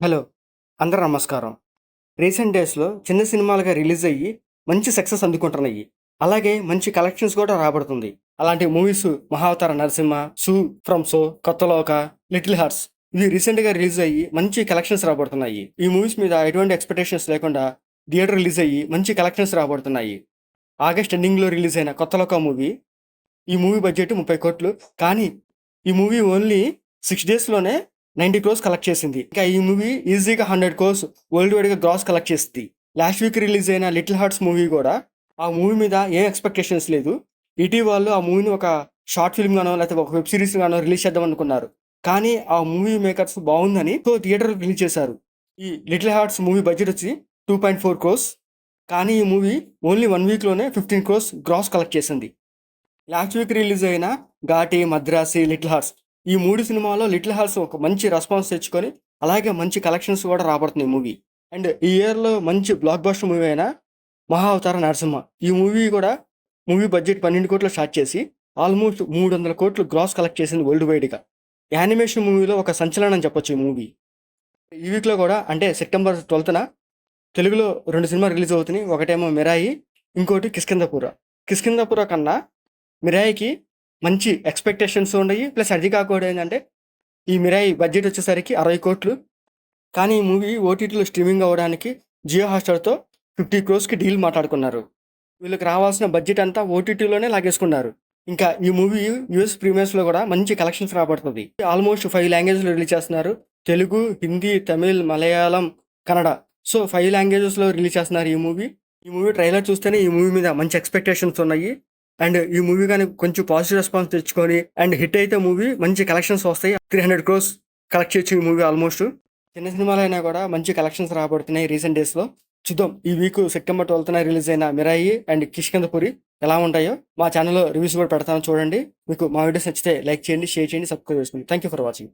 Hello! అందరూ నమస్కారం. Recent డేస్‌లో చిన్న సినిమాలుగా రిలీజ్ అయ్యి మంచి సక్సెస్ అందుకుంటున్నాయి. అలాగే మంచి కలెక్షన్స్ కూడా రాబడుతుంది. అలాంటి మూవీస్ 'మహావతార నరసింహ', 'సూ ఫ్రమ్ సో', 'కొత్తలోక', 'లిటిల్ హార్ట్స్' ఇవి రీసెంట్‌గా రిలీజ్ అయ్యి మంచి కలెక్షన్స్ రాబడుతున్నాయి. ఈ మూవీస్ మీద ఎటువంటి ఎక్స్‌పెక్టేషన్స్ లేకుండా థియేటర్ రిలీజ్ అయ్యి మంచి కలెక్షన్స్ రాబడుతున్నాయి. ఆగస్ట్ ఎండింగ్‌లో రిలీజ్ అయిన 'కొత్తలోక' మూవీ, ఈ మూవీ బడ్జెట్ 30,00,00,000. కానీ ఈ మూవీ ఓన్లీ 6 డేస్‌లోనే 90 క్రోర్స్ కలెక్ట్ చేసింది. ఇంకా ఈ మూవీ ఈజీగా 100 క్రోర్స్ వరల్డ్ వైడ్‌గా గ్రాస్ కలెక్ట్ చేసింది. లాస్ట్ వీక్ రిలీజ్ అయిన 'లిటిల్ హార్ట్స్' మూవీ కూడా ఆ మూవీ మీద ఏం ఎక్స్‌పెక్టేషన్స్ లేదు. ఈటీవీ వాళ్ళు ఆ మూవీని ఒక షార్ట్ ఫిల్మ్ గానో లేకపోతే ఒక వెబ్ సిరీస్ గానో రిలీజ్ చేద్దాం అనుకున్నారు. కానీ ఆ మూవీ మేకర్స్ బాగుందని థియేటర్‌లో రిలీజ్ చేశారు. ఈ 'లిటిల్ హార్ట్స్' మూవీ బడ్జెట్ వచ్చి 2.4 క్రోర్స్. కానీ ఈ మూవీ ఓన్లీ 1 వీక్‌లోనే 15 క్రోర్స్ గ్రాస్ కలెక్ట్ చేసింది. లాస్ట్ వీక్ రిలీజ్ అయిన 'ఘాటి', 'మద్రాసి', 'లిటిల్ హార్ట్స్' ఈ 3 సినిమాల్లో 'లిటిల్ హార్ట్స్' ఒక మంచి రెస్పాన్స్ తెచ్చుకొని అలాగే మంచి కలెక్షన్స్ కూడా రాబడుతుంది ఈ మూవీ. అండ్ ఈ ఇయర్‌లో మంచి బ్లాక్ బస్టర్ మూవీ అయిన 'మహావతార నరసింహ' ఈ మూవీ కూడా మూవీ బడ్జెట్ 12 కోట్లు స్టార్ట్ చేసి ఆల్మోస్ట్ 300 కోట్లు గ్రాస్ కలెక్ట్ చేసింది వరల్డ్ వైడ్‌గా. యానిమేషన్ మూవీలో ఒక సంచలనం చెప్పొచ్చు ఈ మూవీ. ఈ వీక్‌లో కూడా అంటే సెప్టెంబర్ 12న తెలుగులో 2 సినిమాలు రిలీజ్ అవుతున్నాయి. ఒకటేమో 'మిరాయి', ఇంకోటి 'కిష్కింధపుర'. 'కిష్కింధపుర' కన్నా 'మిరాయికి' మంచి ఎక్స్‌పెక్టేషన్స్ ఉన్నాయి. ప్లస్ అది కాకుండా ఏంటంటే ఈ 'మిరాయి' బడ్జెట్ వచ్చేసరికి 60 కోట్లు. కానీ ఈ మూవీ ఓటీటీలో స్ట్రీమింగ్ అవ్వడానికి జియో హాట్‌స్టార్‌తో 50 క్రోర్స్‌కి డీల్ మాట్లాడుకున్నారు. వీళ్ళకి రావాల్సిన బడ్జెట్ అంతా ఓటీటీలోనే లాగేసుకున్నారు. ఇంకా ఈ మూవీ యూఎస్ ప్రీమియర్స్‌లో కూడా మంచి కలెక్షన్స్ రాబడుతుంది. ఆల్మోస్ట్ 5 లాంగ్వేజ్‌లో రిలీజ్ చేస్తున్నారు. తెలుగు, హిందీ, తమిళ్, మలయాళం, కన్నడ. సో 5 లాంగ్వేజెస్‌లో రిలీజ్ చేస్తున్నారు ఈ మూవీ. ఈ మూవీ ట్రైలర్ చూస్తేనే ఈ మూవీ మీద మంచి ఎక్స్‌పెక్టేషన్స్ ఉన్నాయి. అండ్ ఈ మూవీ కానీ కొంచెం పాజిటివ్ రెస్పాన్స్ తెచ్చుకొని అండ్ హిట్ అయితే మూవీ మంచి కలెక్షన్స్ వస్తాయి. 300 క్రోర్స్ కలెక్ట్ చేయొచ్చు ఈ మూవీ ఆల్మోస్ట్. చిన్న సినిమాలైనా కూడా మంచి కలెక్షన్స్ రాబడుతున్నాయి రీసెంట్ డేస్‌లో. చూద్దాం ఈ వీక్ సెప్టెంబర్ 12న రిలీజ్ అయిన 'మిరాయి' అండ్ 'కిష్కింధపురి' ఎలా ఉంటాయో మా ఛానల్‌లో రివ్యూస్ కూడా పెడతాను చూడండి. మీకు మా వీడియోస్ నచ్చితే లైక్ చేయండి, షేర్ చేయండి, సబ్స్క్రైబ్ చేసుకోండి. Thank you for watching.